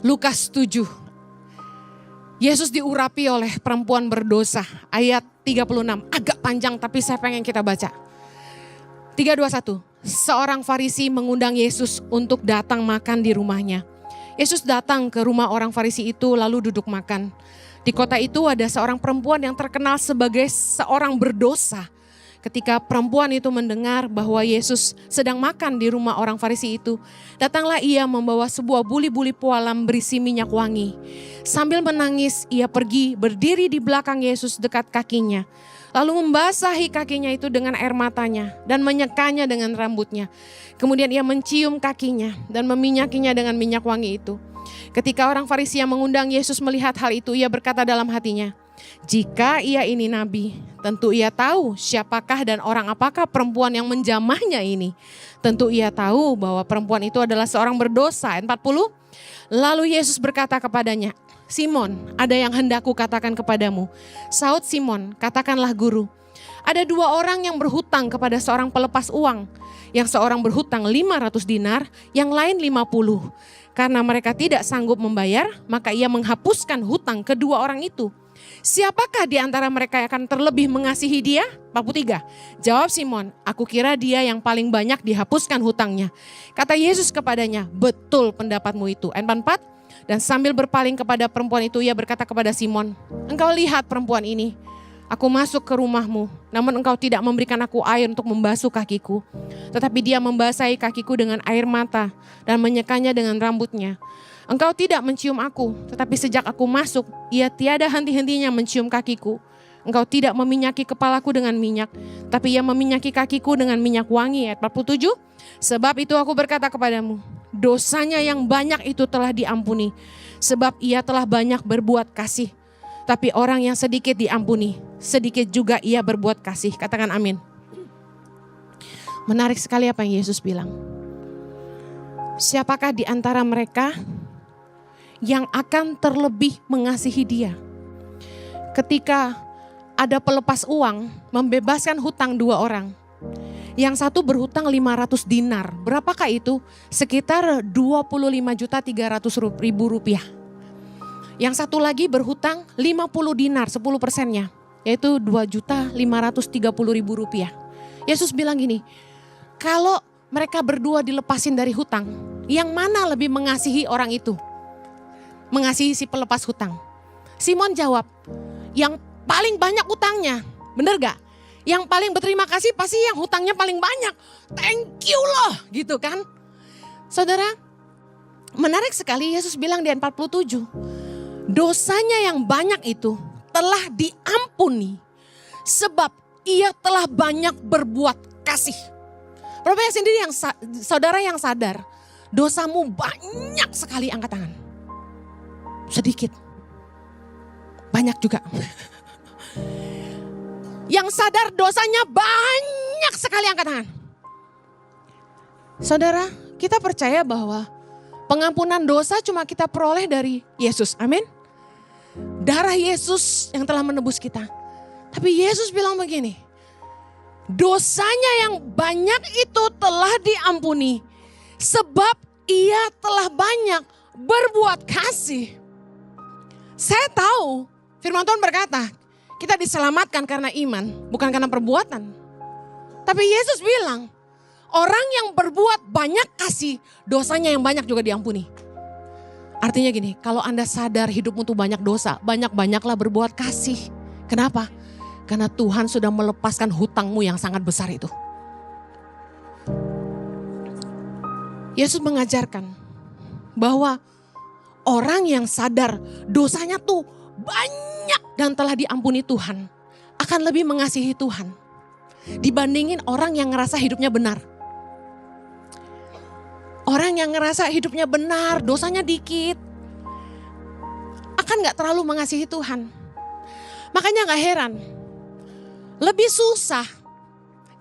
Lukas 7. Yesus diurapi oleh perempuan berdosa. Ayat 36. Agak panjang tapi saya pengen kita baca. 3, 2, 1. Seorang Farisi mengundang Yesus untuk datang makan di rumahnya. Yesus datang ke rumah orang Farisi itu lalu duduk makan. Di kota itu ada seorang perempuan yang terkenal sebagai seorang berdosa. Ketika perempuan itu mendengar bahwa Yesus sedang makan di rumah orang Farisi itu, datanglah ia membawa sebuah buli-buli pualam berisi minyak wangi. Sambil menangis, ia pergi berdiri di belakang Yesus dekat kakinya. Lalu membasahi kakinya itu dengan air matanya dan menyekanya dengan rambutnya. Kemudian ia mencium kakinya dan meminyakinya dengan minyak wangi itu. Ketika orang Farisi yang mengundang Yesus melihat hal itu, ia berkata dalam hatinya, jika ia ini nabi, tentu ia tahu siapakah dan orang apakah perempuan yang menjamahnya ini. Tentu ia tahu bahwa perempuan itu adalah seorang berdosa. 40. Lalu Yesus berkata kepadanya, Simon, ada yang hendak kukatakan kepadamu. Saud Simon, katakanlah guru. Ada 2 orang yang berhutang kepada seorang pelepas uang. Yang seorang berhutang 500 dinar, yang lain 50. Karena mereka tidak sanggup membayar, maka ia menghapuskan hutang kedua orang itu. Siapakah di antara mereka yang akan terlebih mengasihi dia? 43. Jawab Simon, aku kira dia yang paling banyak dihapuskan hutangnya. Kata Yesus kepadanya, betul pendapatmu itu. 44. Dan sambil berpaling kepada perempuan itu, ia berkata kepada Simon, engkau lihat perempuan ini. Aku masuk ke rumahmu, namun engkau tidak memberikan aku air untuk membasuh kakiku. Tetapi dia membasahi kakiku dengan air mata dan menyekanya dengan rambutnya. Engkau tidak mencium aku, tetapi sejak aku masuk, ia tiada henti-hentinya mencium kakiku. Engkau tidak meminyaki kepalaku dengan minyak, tapi ia meminyaki kakiku dengan minyak wangi. Ayat 47. Sebab itu aku berkata kepadamu, dosanya yang banyak itu telah diampuni, sebab ia telah banyak berbuat kasih. Tapi orang yang sedikit diampuni, sedikit juga ia berbuat kasih. Katakan amin. Menarik sekali apa yang Yesus bilang. Siapakah di antara mereka yang akan terlebih mengasihi dia? Ketika ada pelepas uang membebaskan hutang 2 orang. Yang satu berhutang 500 dinar. Berapakah itu? Sekitar 25.300.000 rupiah. Yang satu lagi berhutang 50 dinar, 10%-nya. Yaitu 2.530.000 rupiah. Yesus bilang gini, kalau mereka berdua dilepasin dari hutang, yang mana lebih mengasihi orang itu? Mengasihi si pelepas hutang. Simon jawab, yang paling banyak hutangnya. Bener gak? Yang paling berterima kasih pasti yang hutangnya paling banyak. Thank you loh, gitu kan. Saudara, menarik sekali Yesus bilang di ayat 47. Dosanya yang banyak itu telah diampuni. Sebab ia telah banyak berbuat kasih. Berapa ya sendiri yang saudara yang sadar. Dosamu banyak sekali, angkat tangan. Sedikit. Banyak juga. Yang sadar dosanya banyak sekali, angkat tangan. Saudara, kita percaya bahwa pengampunan dosa cuma kita peroleh dari Yesus. Amin. Darah Yesus yang telah menebus kita. Tapi Yesus bilang begini, dosanya yang banyak itu telah diampuni. Sebab ia telah banyak berbuat kasih. Saya tahu firman Tuhan berkata, kita diselamatkan karena iman, bukan karena perbuatan. Tapi Yesus bilang, orang yang berbuat banyak kasih, dosanya yang banyak juga diampuni. Artinya gini, kalau Anda sadar hidupmu tuh banyak dosa, banyak-banyaklah berbuat kasih. Kenapa? Karena Tuhan sudah melepaskan hutangmu yang sangat besar itu. Yesus mengajarkan bahwa orang yang sadar dosanya tuh banyak dan telah diampuni Tuhan, akan lebih mengasihi Tuhan dibandingin orang yang ngerasa hidupnya benar. Orang yang ngerasa hidupnya benar, dosanya dikit, akan gak terlalu mengasihi Tuhan. Makanya gak heran, lebih susah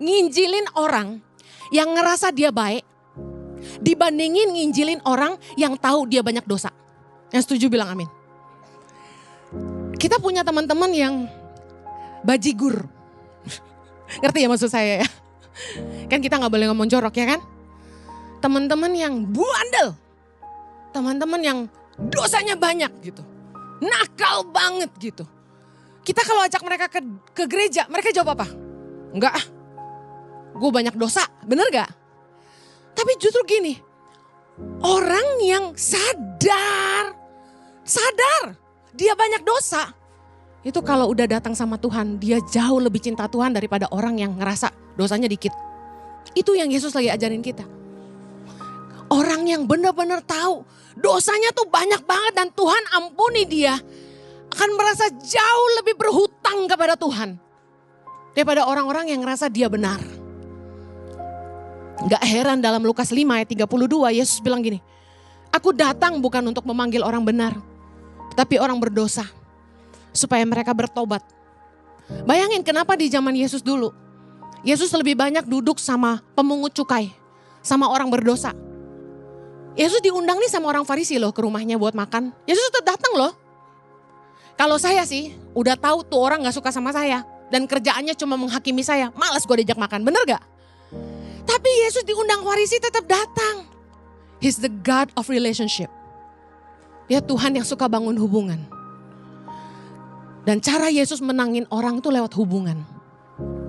nginjilin orang yang ngerasa dia baik dibandingin nginjilin orang yang tahu dia banyak dosa. Yang setuju bilang amin. Kita punya teman-teman yang bajigur. Ngerti ya maksud saya ya? Kan kita gak boleh ngomong jorok ya kan? Teman-teman yang bandel. Teman-teman yang dosanya banyak gitu. Nakal banget gitu. Kita kalau ajak mereka ke gereja, mereka jawab apa? Enggak, gue banyak dosa, bener gak? Tapi justru gini, orang yang sadar dia banyak dosa. Itu kalau udah datang sama Tuhan, dia jauh lebih cinta Tuhan daripada orang yang ngerasa dosanya dikit. Itu yang Yesus lagi ajarin kita. Orang yang benar-benar tahu dosanya tuh banyak banget dan Tuhan ampuni dia, akan merasa jauh lebih berhutang kepada Tuhan daripada orang-orang yang ngerasa dia benar. Gak heran dalam Lukas 5 ayat 32 Yesus bilang gini, aku datang bukan untuk memanggil orang benar, tapi orang berdosa supaya mereka bertobat. Bayangin kenapa di zaman Yesus dulu, Yesus lebih banyak duduk sama pemungut cukai, sama orang berdosa. Yesus diundang nih sama orang Farisi loh ke rumahnya buat makan. Yesus tetap datang loh. Kalau saya sih udah tahu tuh orang gak suka sama saya dan kerjaannya cuma menghakimi saya, malas gue diajak makan, bener gak? Tapi Yesus diundang Farisi tetap datang. He's the God of relationship. Dia Tuhan yang suka bangun hubungan. Dan cara Yesus menangin orang itu lewat hubungan.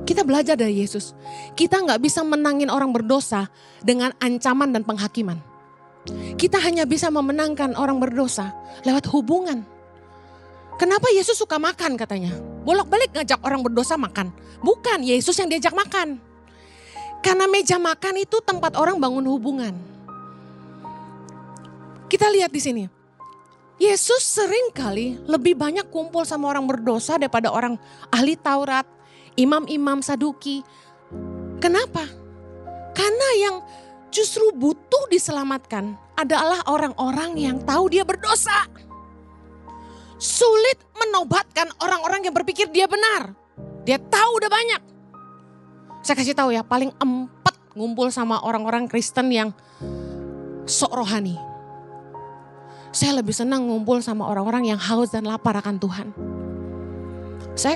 Kita belajar dari Yesus. Kita gak bisa menangin orang berdosa dengan ancaman dan penghakiman. Kita hanya bisa memenangkan orang berdosa lewat hubungan. Kenapa Yesus suka makan katanya? Bolak-balik ngajak orang berdosa makan. Bukan Yesus yang diajak makan. Karena meja makan itu tempat orang bangun hubungan. Kita lihat di sini. Yesus sering kali lebih banyak kumpul sama orang berdosa daripada orang ahli Taurat, imam-imam Saduki. Kenapa? Karena yang justru butuh diselamatkan adalah orang-orang yang tahu dia berdosa. Sulit menobatkan orang-orang yang berpikir dia benar. Dia tahu udah banyak. Saya kasih tahu ya, paling empat ngumpul sama orang-orang Kristen yang sok rohani. Saya lebih senang ngumpul sama orang-orang yang haus dan lapar akan Tuhan. Saya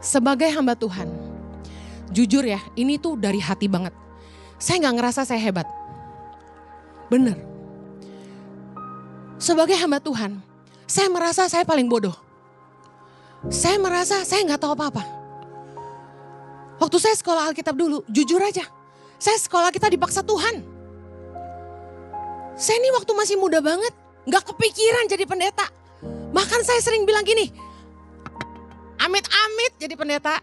sebagai hamba Tuhan, jujur ya, ini tuh dari hati banget. Saya gak ngerasa saya hebat. Bener. Sebagai hamba Tuhan, saya merasa saya paling bodoh. Saya merasa saya gak tahu apa-apa. Waktu saya sekolah Alkitab dulu, jujur aja, saya sekolah kita dipaksa Tuhan. Saya ini waktu masih muda banget, gak kepikiran jadi pendeta. Bahkan saya sering bilang gini, amit-amit jadi pendeta.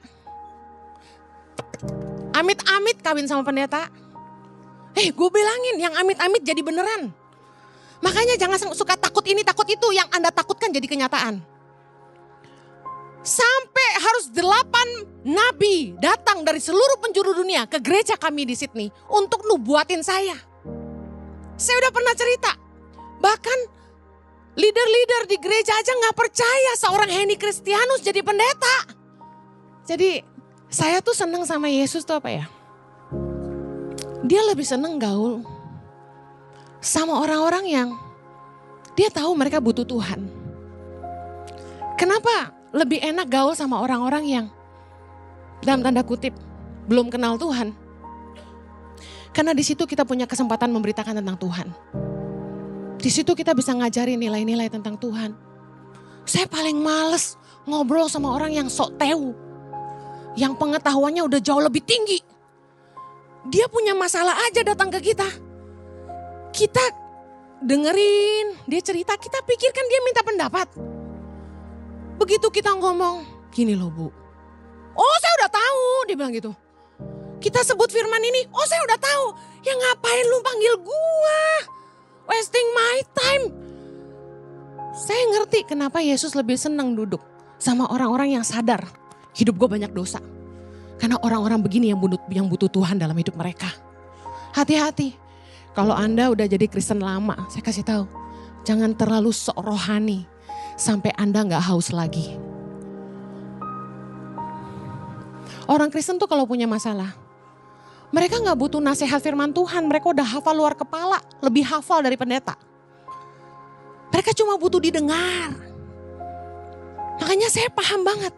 Amit-amit kawin sama pendeta. Gue bilangin yang amit-amit jadi beneran. Makanya jangan suka takut ini takut itu, yang Anda takutkan jadi kenyataan. Sampai harus 8 nabi datang dari seluruh penjuru dunia ke gereja kami di Sydney untuk nubuatin saya. Saya udah pernah cerita, bahkan leader-leader di gereja aja gak percaya seorang Henny Kristianus jadi pendeta. Jadi saya tuh seneng sama Yesus tuh apa ya? Dia lebih seneng gaul sama orang-orang yang dia tahu mereka butuh Tuhan. Kenapa lebih enak gaul sama orang-orang yang dalam tanda kutip belum kenal Tuhan? Karena di situ kita punya kesempatan memberitakan tentang Tuhan. Di situ kita bisa ngajarin nilai-nilai tentang Tuhan. Saya paling males ngobrol sama orang yang sok tahu, yang pengetahuannya udah jauh lebih tinggi. Dia punya masalah aja datang ke kita. Kita dengerin, dia cerita, kita pikirkan dia minta pendapat. Begitu kita ngomong, gini loh Bu. Oh saya udah tahu, dia bilang gitu. Kita sebut firman ini, oh saya udah tahu. Ya ngapain lu panggil gua? Wasting my time. Saya ngerti kenapa Yesus lebih senang duduk sama orang-orang yang sadar hidup gue banyak dosa. Karena orang-orang begini yang butuh Tuhan dalam hidup mereka. Hati-hati. Kalau Anda udah jadi Kristen lama, saya kasih tahu, jangan terlalu sok rohani sampai Anda nggak haus lagi. Orang Kristen tuh kalau punya masalah, mereka nggak butuh nasihat firman Tuhan, mereka udah hafal luar kepala, lebih hafal dari pendeta. Mereka cuma butuh didengar. Makanya saya paham banget.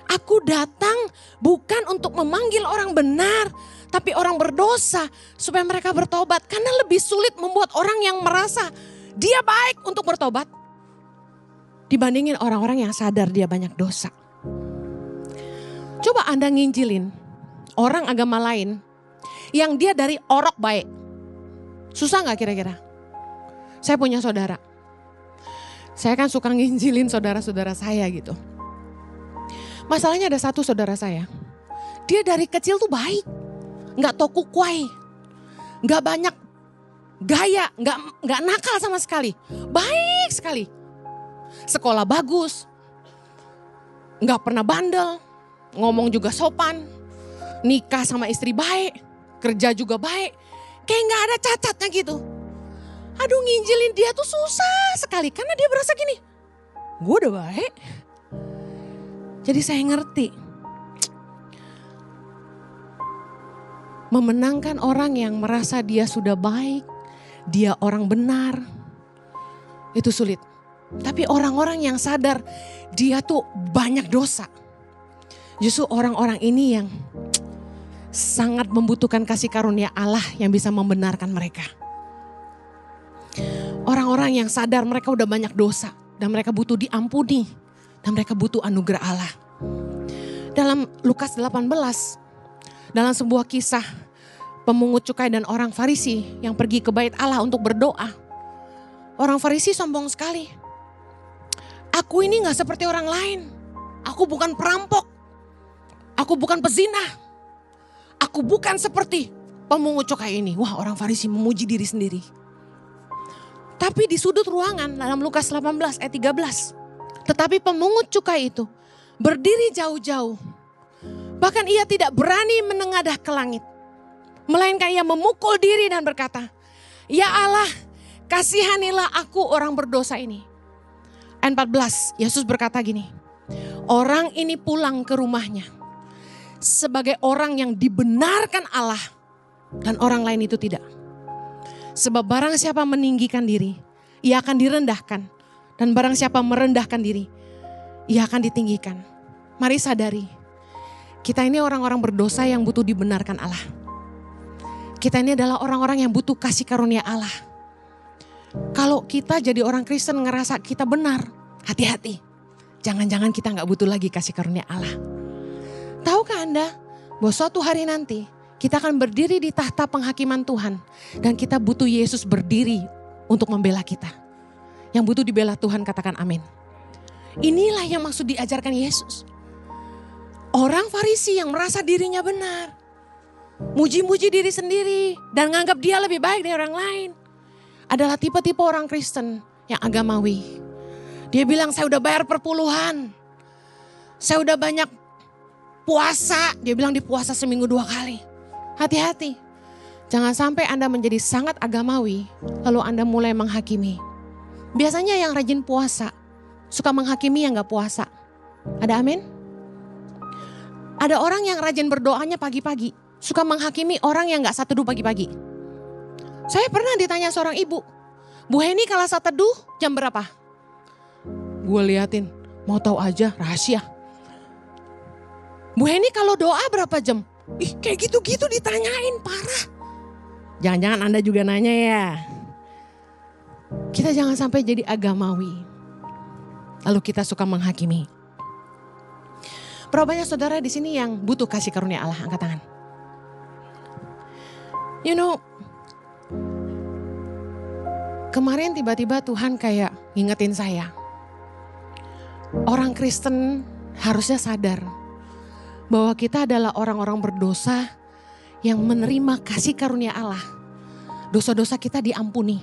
Aku datang bukan untuk memanggil orang benar, Tapi orang berdosa supaya mereka bertobat. Karena lebih sulit membuat orang yang merasa dia baik untuk bertobat dibandingin orang-orang yang sadar dia banyak dosa. Coba Anda nginjilin orang agama lain yang dia dari orok baik. Susah gak kira-kira? Saya punya saudara. Saya kan suka nginjilin saudara-saudara saya gitu. Masalahnya ada satu saudara saya. Dia dari kecil tuh baik. Gak toku kuai. Gak banyak gaya. Gak nakal sama sekali. Baik sekali. Sekolah bagus. Gak pernah bandel. Ngomong juga sopan. Nikah sama istri baik. Kerja juga baik. Kayak gak ada cacatnya gitu. Aduh, nginjilin dia tuh susah sekali. Karena dia berasa gini. Gue udah baik. Jadi saya ngerti. Memenangkan orang yang merasa dia sudah baik. Dia orang benar. Itu sulit. Tapi orang-orang yang sadar dia tuh banyak dosa. Justru orang-orang ini yang sangat membutuhkan kasih karunia Allah yang bisa membenarkan mereka. Orang-orang yang sadar mereka udah banyak dosa. Dan mereka butuh diampuni. Dan mereka butuh anugerah Allah. Dalam Lukas 18, dalam sebuah kisah pemungut cukai dan orang Farisi yang pergi ke bait Allah untuk berdoa. Orang Farisi sombong sekali. Aku ini gak seperti orang lain. Aku bukan perampok. Aku bukan pezina. Aku bukan seperti pemungut cukai ini. Wah, orang Farisi memuji diri sendiri. Tapi di sudut ruangan dalam Lukas 18 ayat 13. Tetapi pemungut cukai itu berdiri jauh-jauh. Bahkan ia tidak berani menengadah ke langit. Melainkan ia memukul diri dan berkata, Ya Allah, kasihanilah aku orang berdosa ini. Ayat 14, Yesus berkata gini, orang ini pulang ke rumahnya sebagai orang yang dibenarkan Allah dan orang lain itu tidak. Sebab barang siapa meninggikan diri, ia akan direndahkan. Dan barang siapa merendahkan diri, ia akan ditinggikan. Mari sadari, kita ini orang-orang berdosa yang butuh dibenarkan Allah. Kita ini adalah orang-orang yang butuh kasih karunia Allah. Kalau kita jadi orang Kristen ngerasa kita benar, hati-hati. Jangan-jangan kita gak butuh lagi kasih karunia Allah. Tahukah Anda bahwa suatu hari nanti kita akan berdiri di tahta penghakiman Tuhan. Dan kita butuh Yesus berdiri untuk membela kita. Yang butuh dibela Tuhan katakan amin. Inilah yang maksud diajarkan Yesus. Orang Farisi yang merasa dirinya benar. Muji-muji diri sendiri dan nganggap dia lebih baik dari orang lain. Adalah tipe-tipe orang Kristen yang agamawi. Dia bilang saya udah bayar perpuluhan. Saya udah banyak puasa. Dia bilang di puasa seminggu 2 kali. Hati-hati. Jangan sampai Anda menjadi sangat agamawi lalu Anda mulai menghakimi. Biasanya yang rajin puasa suka menghakimi yang gak puasa. Ada amin? Ada orang yang rajin berdoanya pagi-pagi. Suka menghakimi orang yang gak saat teduh pagi-pagi. Saya pernah ditanya seorang ibu. Bu Heni kalau saat teduh jam berapa? Gue liatin. Mau tahu aja rahasia. Bu Heni kalau doa berapa jam? Ih kayak gitu-gitu ditanyain parah. Jangan-jangan Anda juga nanya ya. Kita jangan sampai jadi agamawi. Lalu kita suka menghakimi. Berapa banyak saudara di sini yang butuh kasih karunia Allah? Angkat tangan. You know, kemarin tiba-tiba Tuhan kayak ngingetin saya. Orang Kristen harusnya sadar bahwa kita adalah orang-orang berdosa yang menerima kasih karunia Allah. Dosa-dosa kita diampuni.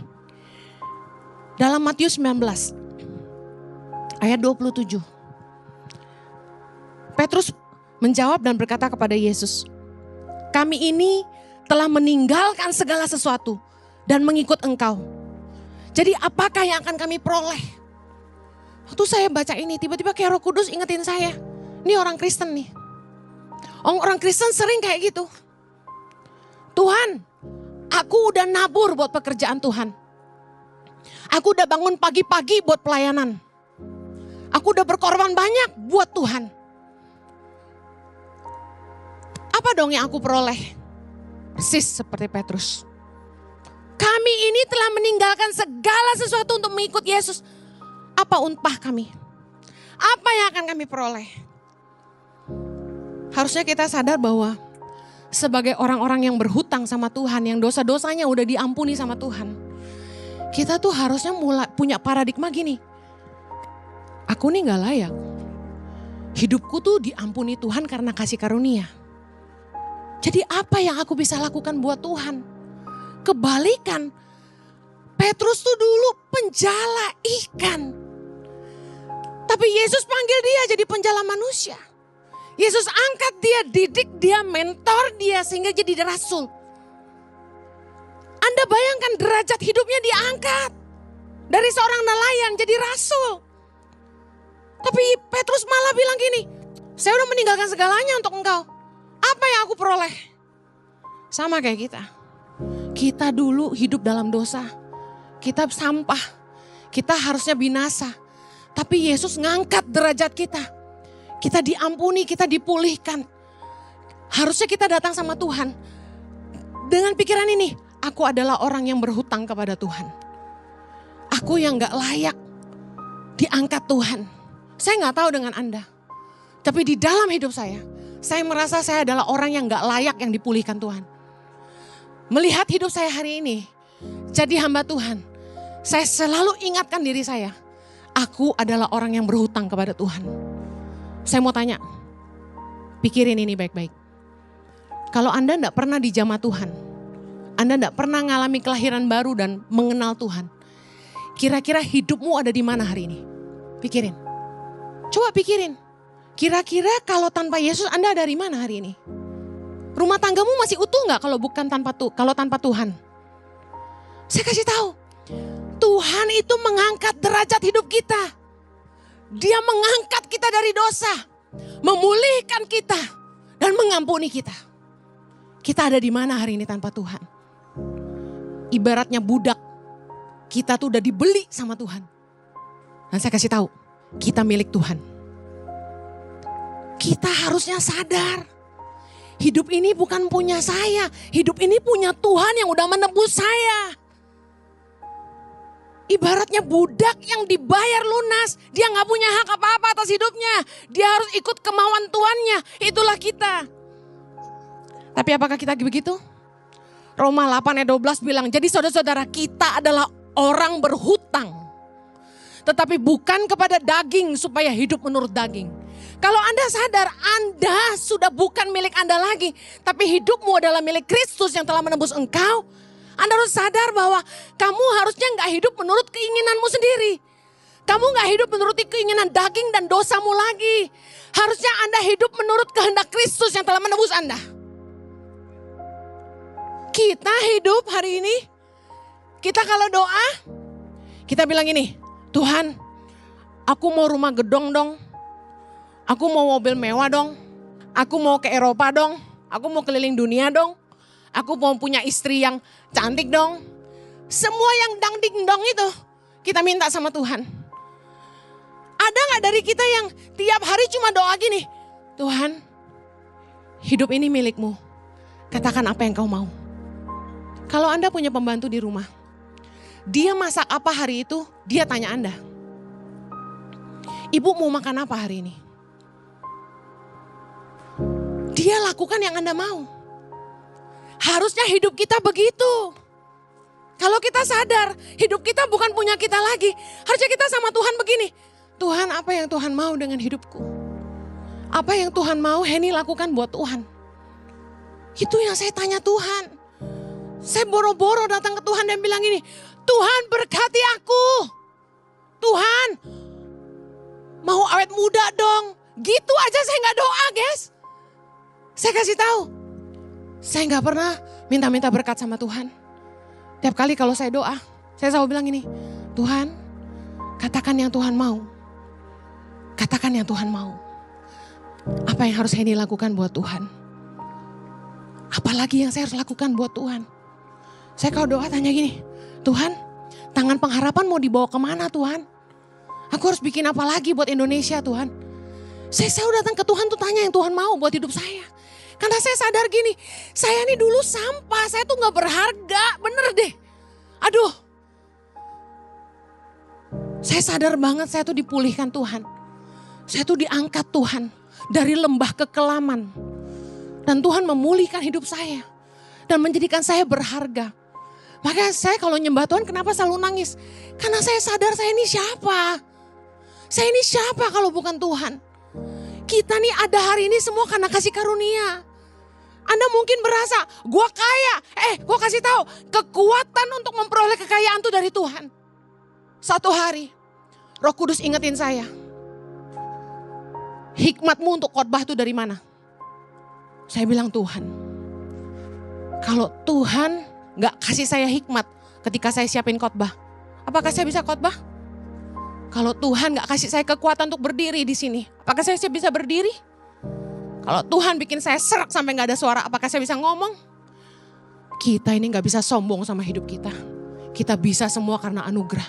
Dalam Matius 19 ayat 27. Petrus menjawab dan berkata kepada Yesus, kami ini telah meninggalkan segala sesuatu dan mengikut Engkau. Jadi apakah yang akan kami peroleh? Waktu saya baca ini tiba-tiba kayak Roh Kudus ingetin saya. Ini orang Kristen nih. Orang Kristen sering kayak gitu. Tuhan, aku udah nabur buat pekerjaan Tuhan. Aku udah bangun pagi-pagi buat pelayanan. Aku udah berkorban banyak buat Tuhan. Apa dong yang aku peroleh? Persis seperti Petrus. Kami ini telah meninggalkan segala sesuatu untuk mengikut Yesus. Apa upah kami? Apa yang akan kami peroleh? Harusnya kita sadar bahwa sebagai orang-orang yang berhutang sama Tuhan, yang dosa-dosanya udah diampuni sama Tuhan, kita tuh harusnya mulai punya paradigma gini. Aku nih gak layak. Hidupku tuh diampuni Tuhan karena kasih karunia. Jadi apa yang aku bisa lakukan buat Tuhan? Kebalikan, Petrus tuh dulu penjala ikan. Tapi Yesus panggil dia jadi penjala manusia. Yesus angkat dia, didik dia, mentor dia sehingga jadi rasul. Anda bayangkan derajat hidupnya diangkat. Dari seorang nelayan jadi rasul. Tapi Petrus malah bilang gini, saya udah meninggalkan segalanya untuk engkau. Apa yang aku peroleh? Sama kayak kita. Kita dulu hidup dalam dosa. Kita sampah. Kita harusnya binasa. Tapi Yesus ngangkat derajat kita. Kita diampuni, kita dipulihkan. Harusnya kita datang sama Tuhan. Dengan pikiran ini, aku adalah orang yang berhutang kepada Tuhan. Aku yang gak layak diangkat Tuhan. Saya gak tahu dengan Anda. Tapi di dalam hidup saya merasa saya adalah orang yang gak layak yang dipulihkan Tuhan. Melihat hidup saya hari ini, jadi hamba Tuhan, saya selalu ingatkan diri saya, aku adalah orang yang berhutang kepada Tuhan. Saya mau tanya, pikirin ini baik-baik. Kalau Anda tidak pernah dijamah Tuhan, Anda tidak pernah mengalami kelahiran baru dan mengenal Tuhan, kira-kira hidupmu ada di mana hari ini? Pikirin, coba pikirin. Kira-kira kalau tanpa Yesus Anda ada di mana hari ini? Rumah tanggamu masih utuh nggak kalau tanpa Tuhan? Saya kasih tahu, Tuhan itu mengangkat derajat hidup kita. Dia mengangkat kita dari dosa, memulihkan kita dan mengampuni kita. Kita ada di mana hari ini tanpa Tuhan? Ibaratnya budak, kita tuh udah dibeli sama Tuhan. Dan saya kasih tahu, kita milik Tuhan. Kita harusnya sadar. Hidup ini bukan punya saya. Hidup ini punya Tuhan yang udah menebus saya. Ibaratnya budak yang dibayar lunas. Dia gak punya hak apa-apa atas hidupnya. Dia harus ikut kemauan tuannya. Itulah kita. Tapi apakah kita begitu? Roma 8 ayat 12 bilang, jadi saudara-saudara kita adalah orang berhutang. Tetapi bukan kepada daging supaya hidup menurut daging. Kalau Anda sadar Anda sudah bukan milik Anda lagi. Tapi hidupmu adalah milik Kristus yang telah menebus engkau. Anda harus sadar bahwa kamu harusnya gak hidup menurut keinginanmu sendiri. Kamu gak hidup menurut keinginan daging dan dosamu lagi. Harusnya Anda hidup menurut kehendak Kristus yang telah menebus Anda. Kita hidup hari ini, kita kalau doa, kita bilang ini, Tuhan, aku mau rumah gedong dong. Aku mau mobil mewah dong. Aku mau ke Eropa dong. Aku mau keliling dunia dong. Aku mau punya istri yang cantik dong. Semua yang dang ding dong itu kita minta sama Tuhan. Ada gak dari kita yang tiap hari cuma doa gini, Tuhan, hidup ini milikmu. Katakan apa yang kau mau. Kalau Anda punya pembantu di rumah, dia masak apa hari itu, dia tanya Anda. Ibu mau makan apa hari ini? Dia lakukan yang Anda mau. Harusnya hidup kita begitu. Kalau kita sadar hidup kita bukan punya kita lagi. Harusnya kita sama Tuhan begini. Tuhan, apa yang Tuhan mau dengan hidupku? Apa yang Tuhan mau Henny lakukan buat Tuhan? Itu yang saya tanya Tuhan. Saya boro-boro datang ke Tuhan dan bilang gini, Tuhan berkati aku. Tuhan mau awet muda dong. Gitu aja saya gak doa guys. Saya kasih tahu, saya gak pernah minta-minta berkat sama Tuhan. Tiap kali kalau saya doa, saya selalu bilang ini, Tuhan, katakan yang Tuhan mau. Katakan yang Tuhan mau. Apa yang harus Henny lakukan buat Tuhan? Apalagi yang saya harus lakukan buat Tuhan? Saya kalau doa tanya gini, Tuhan, tangan pengharapan mau dibawa kemana Tuhan? Aku harus bikin apa lagi buat Indonesia Tuhan? Saya selalu datang ke Tuhan tuh tanya yang Tuhan mau buat hidup saya. Karena saya sadar gini, saya nih dulu sampah, saya tuh gak berharga, bener deh. Aduh, saya sadar banget saya tuh dipulihkan Tuhan. Saya tuh diangkat Tuhan dari lembah kekelaman. Dan Tuhan memulihkan hidup saya. Dan menjadikan saya berharga. Makanya saya kalau nyembah Tuhan kenapa selalu nangis? Karena saya sadar saya ini siapa? Saya ini siapa kalau bukan Tuhan? Kita nih ada hari ini semua karena kasih karunia. Anda mungkin berasa, gue kaya. Gue kasih tahu, kekuatan untuk memperoleh kekayaan itu dari Tuhan. Satu hari, Roh Kudus ingetin saya. Hikmatmu untuk khotbah itu dari mana? Saya bilang Tuhan. Kalau Tuhan gak kasih saya hikmat ketika saya siapin khotbah, apakah saya bisa khotbah? Kalau Tuhan gak kasih saya kekuatan untuk berdiri di sini, apakah saya bisa berdiri? Kalau Tuhan bikin saya serak sampai gak ada suara, apakah saya bisa ngomong? Kita ini gak bisa sombong sama hidup kita. Kita bisa semua karena anugerah.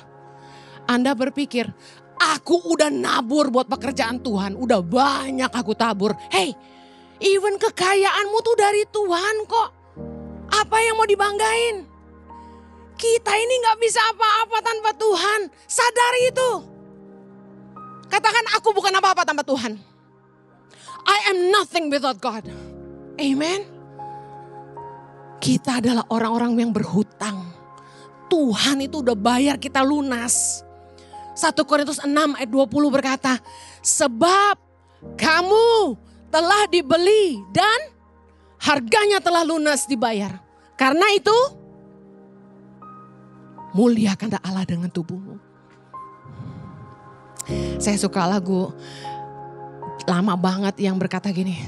Anda berpikir, aku udah nabur buat pekerjaan Tuhan, udah banyak aku tabur. Hey, even kekayaanmu tuh dari Tuhan kok. Apa yang mau dibanggain? Kita ini gak bisa apa-apa tanpa Tuhan. Sadari itu. Katakan aku bukan apa-apa tanpa Tuhan. I am nothing without God. Amen. Kita adalah orang-orang yang berhutang. Tuhan itu udah bayar kita lunas. 1 Korintus 6 ayat 20 berkata, sebab kamu telah dibeli dan harganya telah lunas dibayar. Karena itu, muliakanlah Allah dengan tubuhmu. Saya suka lagu lama banget yang berkata gini.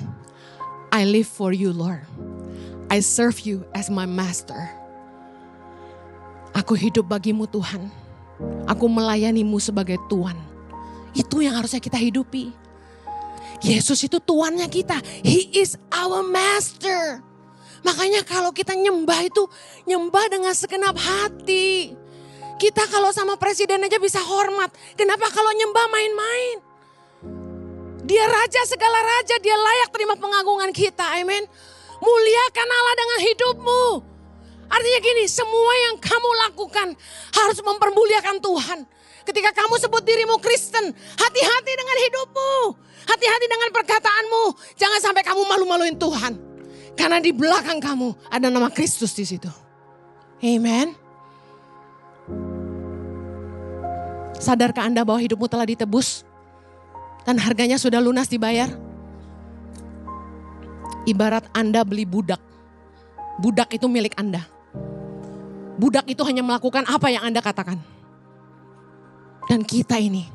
I live for you Lord. I serve you as my master. Aku hidup bagimu Tuhan. Aku melayanimu sebagai Tuhan. Itu yang harusnya kita hidupi. Yesus itu Tuannya kita. He is our master. Makanya kalau kita nyembah itu nyembah dengan segenap hati. Kita kalau sama presiden aja bisa hormat. Kenapa kalau nyembah main-main? Dia raja segala raja. Dia layak terima pengagungan kita. Amin. Muliakan Allah dengan hidupmu. Artinya gini, semua yang kamu lakukan harus mempermuliakan Tuhan. Ketika kamu sebut dirimu Kristen, hati-hati dengan hidupmu. Hati-hati dengan perkataanmu. Jangan sampai kamu malu-maluin Tuhan. Karena di belakang kamu ada nama Kristus di situ. Amen. Sadarkah Anda bahwa hidupmu telah ditebus? Dan harganya sudah lunas dibayar? Ibarat Anda beli budak. Budak itu milik Anda. Budak itu hanya melakukan apa yang Anda katakan. Dan kita ini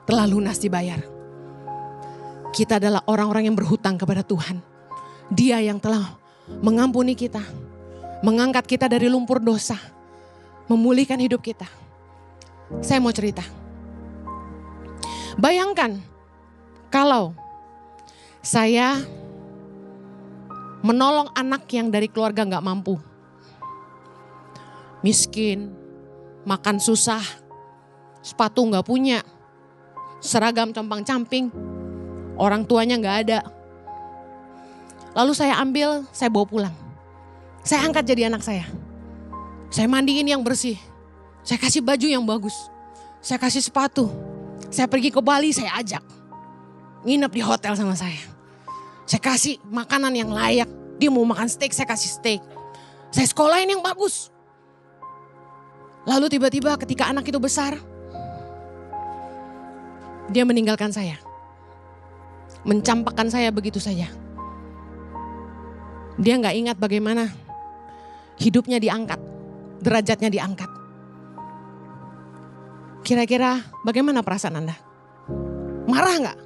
telah lunas dibayar. Kita adalah orang-orang yang berhutang kepada Tuhan. Dia yang telah mengampuni kita. Mengangkat kita dari lumpur dosa. Memulihkan hidup kita. Saya mau cerita. Bayangkan kalau saya menolong anak yang dari keluarga gak mampu. Miskin, makan susah, sepatu gak punya, seragam compang-camping, orang tuanya gak ada. Lalu saya ambil, saya bawa pulang. Saya angkat jadi anak saya. Saya mandiin yang bersih. Saya kasih baju yang bagus. Saya kasih sepatu. Saya pergi ke Bali, saya ajak. Nginep di hotel sama saya. Saya kasih makanan yang layak. Dia mau makan steak, saya kasih steak. Saya sekolahin yang bagus. Lalu tiba-tiba ketika anak itu besar, dia meninggalkan saya. Mencampakkan saya begitu saja. Dia gak ingat bagaimana hidupnya diangkat. Derajatnya diangkat. Kira-kira bagaimana perasaan Anda? Marah gak?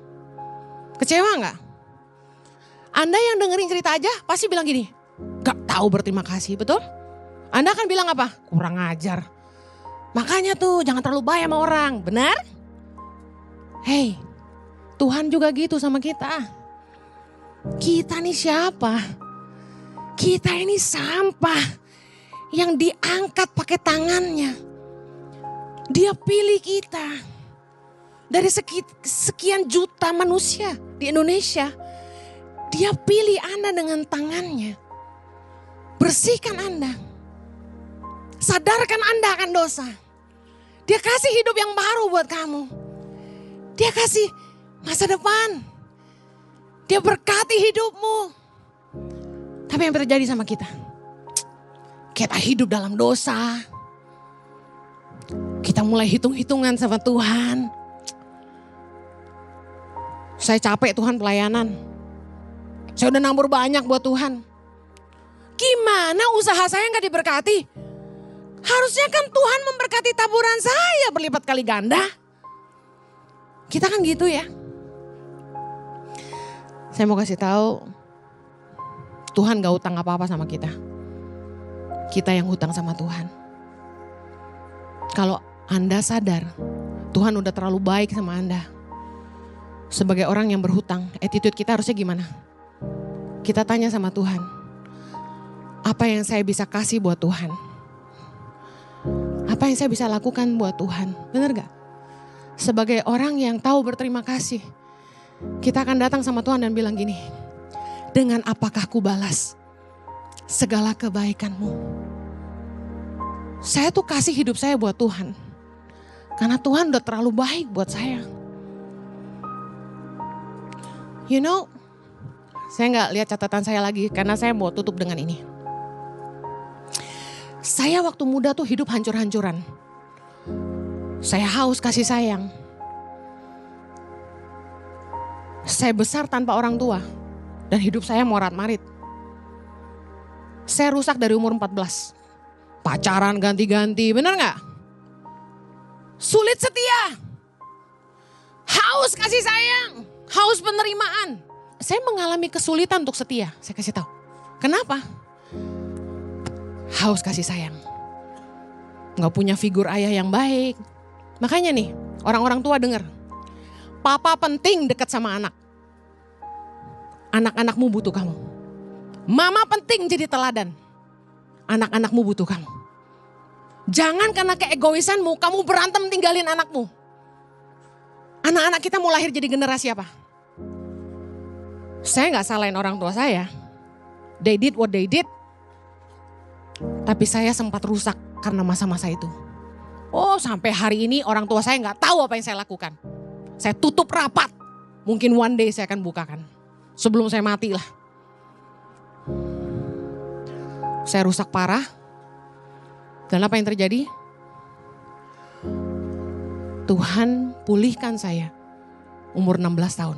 Kecewa gak? Anda yang dengerin cerita aja pasti bilang gini, gak tahu berterima kasih, betul? Anda akan bilang apa? Kurang ajar. Makanya tuh jangan terlalu baik sama orang, benar? Hei, Tuhan juga gitu sama kita. Kita nih siapa? Kita ini sampah yang diangkat pakai tangannya. Dia pilih kita. Dari sekian juta manusia di Indonesia. Dia pilih Anda dengan tangannya. Bersihkan Anda. Sadarkan Anda akan dosa. Dia kasih hidup yang baru buat kamu. Dia kasih masa depan. Dia berkati hidupmu. Tapi yang terjadi sama kita? Kita hidup dalam dosa. Kita mulai hitung-hitungan sama Tuhan. Saya capek Tuhan pelayanan. Saya udah nabur banyak buat Tuhan. Gimana usaha saya gak diberkati? Harusnya kan Tuhan memberkati taburan saya berlipat kali ganda. Kita kan gitu ya. Saya mau kasih tahu, Tuhan gak utang apa-apa sama kita. Kita yang hutang sama Tuhan. Kalau Anda sadar, Tuhan udah terlalu baik sama Anda. Sebagai orang yang berhutang, attitude kita harusnya gimana? Kita tanya sama Tuhan, apa yang saya bisa kasih buat Tuhan? Apa yang saya bisa lakukan buat Tuhan? Benar gak? Sebagai orang yang tahu berterima kasih, kita akan datang sama Tuhan dan bilang gini, dengan apakah ku balas segala kebaikanmu? Saya tuh kasih hidup saya buat Tuhan. Karena Tuhan udah terlalu baik buat saya. You know, saya gak lihat catatan saya lagi karena saya mau tutup dengan ini. Saya waktu muda tuh hidup hancur-hancuran. Saya haus kasih sayang. Saya besar tanpa orang tua. Dan hidup saya morat-marit. Saya rusak dari umur 14. Pacaran ganti-ganti, bener gak? Sulit setia. Haus kasih sayang. Haus penerimaan. Saya mengalami kesulitan untuk setia, saya kasih tahu. Kenapa? Haus kasih sayang. Gak punya figur ayah yang baik. Makanya nih, orang-orang tua dengar. Papa penting dekat sama anak. Anak-anakmu butuh kamu. Mama penting jadi teladan. Anak-anakmu butuh kamu. Jangan karena keegoisanmu, kamu berantem tinggalin anakmu. Anak-anak kita mau lahir jadi generasi apa? Saya gak salahin orang tua saya. They did what they did. Tapi saya sempat rusak karena masa-masa itu. Oh, sampai hari ini orang tua saya gak tahu apa yang saya lakukan. Saya tutup rapat. Mungkin one day saya akan bukakan. Sebelum saya mati lah. Saya rusak parah. Dan apa yang terjadi? Tuhan pulihkan saya umur 16 tahun.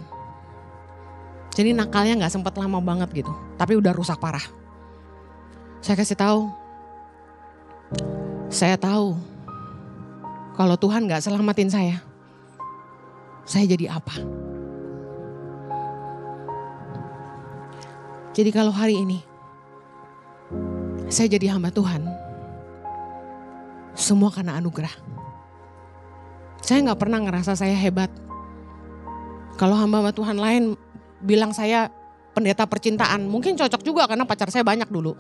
Jadi nakalnya gak sempat lama banget gitu. Tapi udah rusak parah. Saya kasih tahu. Saya tahu. Kalau Tuhan gak selamatin saya jadi apa? Jadi kalau hari ini saya jadi hamba Tuhan, semua karena anugerah. Saya gak pernah ngerasa saya hebat. Kalau hamba Tuhan lain bilang saya pendeta percintaan, mungkin cocok juga karena pacar saya banyak dulu.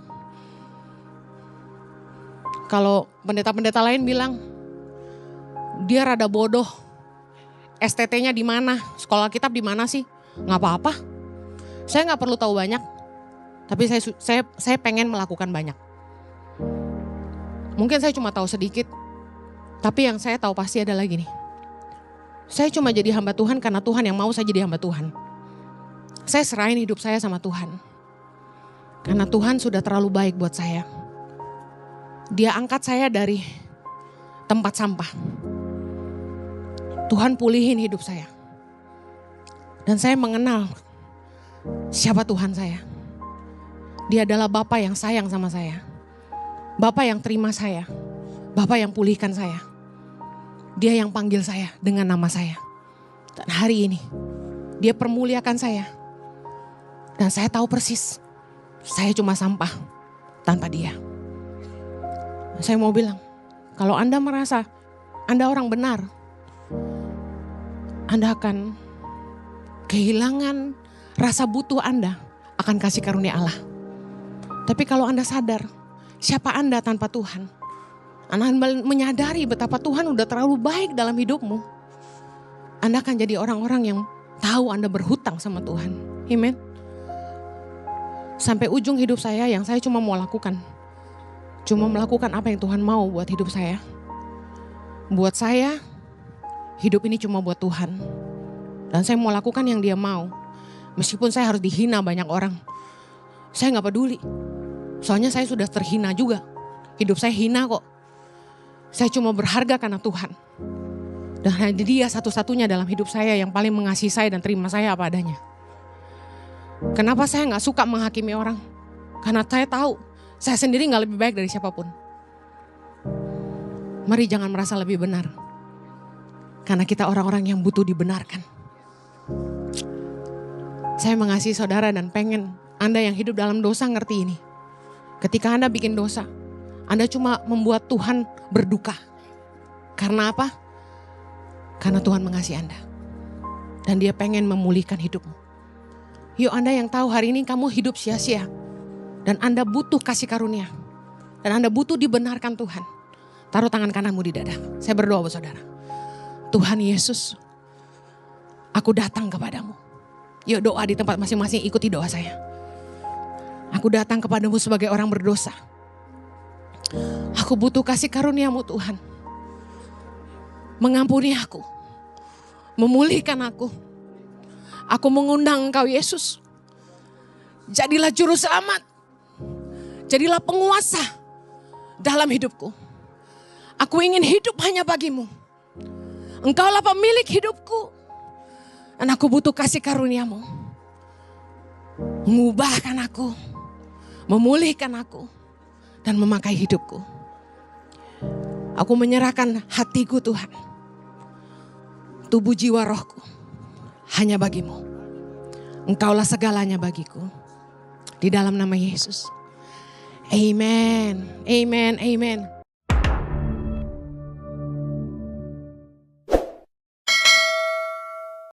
Kalau pendeta-pendeta lain bilang, dia rada bodoh, STT-nya di mana, sekolah kitab di mana sih? Nggak apa-apa. Saya nggak perlu tahu banyak, tapi saya pengen melakukan banyak. Mungkin saya cuma tahu sedikit, tapi yang saya tahu pasti adalah gini. Saya cuma jadi hamba Tuhan karena Tuhan yang mau saya jadi hamba Tuhan. Saya serahin hidup saya sama Tuhan. Karena Tuhan sudah terlalu baik buat saya. Dia angkat saya dari tempat sampah. Tuhan pulihin hidup saya. Dan saya mengenal siapa Tuhan saya. Dia adalah Bapa yang sayang sama saya. Bapa yang terima saya. Bapa yang pulihkan saya. Dia yang panggil saya dengan nama saya. Dan hari ini dia permuliakan saya. Dan saya tahu persis, saya cuma sampah tanpa dia. Saya mau bilang, kalau Anda merasa Anda orang benar, Anda akan kehilangan rasa butuh Anda akan kasih karunia Allah. Tapi kalau Anda sadar, siapa Anda tanpa Tuhan, Anda menyadari betapa Tuhan udah terlalu baik dalam hidupmu, Anda akan jadi orang-orang yang tahu Anda berhutang sama Tuhan. Amen. Sampai ujung hidup saya yang saya cuma mau lakukan. Cuma melakukan apa yang Tuhan mau buat hidup saya. Buat saya, hidup ini cuma buat Tuhan. Dan saya mau lakukan yang Dia mau. Meskipun saya harus dihina banyak orang. Saya gak peduli. Soalnya saya sudah terhina juga. Hidup saya hina kok. Saya cuma berharga karena Tuhan. Dan hanya Dia satu-satunya dalam hidup saya yang paling mengasihi saya dan terima saya apa adanya. Kenapa saya gak suka menghakimi orang? Karena saya tahu saya sendiri gak lebih baik dari siapapun. Mari jangan merasa lebih benar. Karena kita orang-orang yang butuh dibenarkan. Saya mengasihi saudara dan pengen Anda yang hidup dalam dosa ngerti ini. Ketika Anda bikin dosa, Anda cuma membuat Tuhan berduka. Karena apa? Karena Tuhan mengasihi Anda. Dan Dia pengen memulihkan hidupmu. Yuk Anda yang tahu hari ini kamu hidup sia-sia. Dan Anda butuh kasih karunia. Dan Anda butuh dibenarkan Tuhan. Taruh tangan kananmu di dada. Saya berdoa buat saudara. Tuhan Yesus, aku datang kepadamu. Yuk doa di tempat masing-masing, ikuti doa saya. Aku datang kepadamu sebagai orang berdosa. Aku butuh kasih karuniamu Tuhan. Mengampuni aku. Memulihkan aku. Aku mengundang Engkau Yesus. Jadilah juru selamat. Jadilah penguasa dalam hidupku. Aku ingin hidup hanya bagimu. Engkaulah pemilik hidupku. Dan aku butuh kasih karuniamu. Mengubahkan aku. Memulihkan aku. Dan memakai hidupku. Aku menyerahkan hatiku Tuhan. Tubuh jiwa rohku. Hanya bagimu. Engkaulah segalanya bagiku. Di dalam nama Yesus. Amen. Amen. Amen.